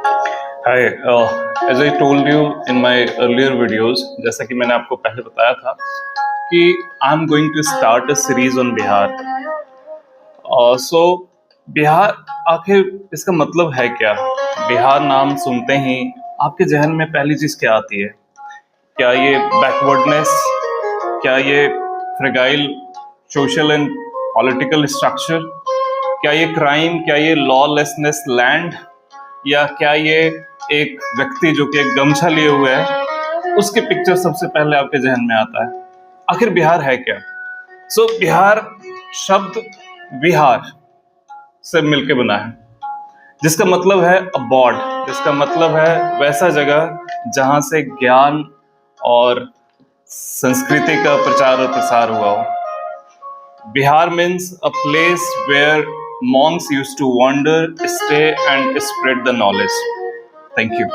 Hi, as I told you in my earlier videos, जैसा कि मैंने आपको पहले बताया था कि I'm going to start a series on Bihar. So Bihar आखिर इसका मतलब है क्या? बिहार नाम सुनते ही आपके जहन में पहली चीज क्या आती है? क्या ये बैकवर्डनेस? क्या ये fragile social and political structure? क्या ये क्राइम? क्या ये लॉलेसनेस लैंड? या क्या ये एक व्यक्ति जो कि एक गमछा लिए हुए है, उसके पिक्चर सबसे पहले आपके जहन में आता है? आखिर बिहार है क्या? बिहार शब्द विहार से मिलके बना है, जिसका मतलब है अबॉर्ड, जिसका मतलब है वैसा जगह जहां से ज्ञान और संस्कृति का प्रचार और प्रसार हुआ हो। Bihar means a place where monks used to wander, stay, and spread the knowledge. Thank you.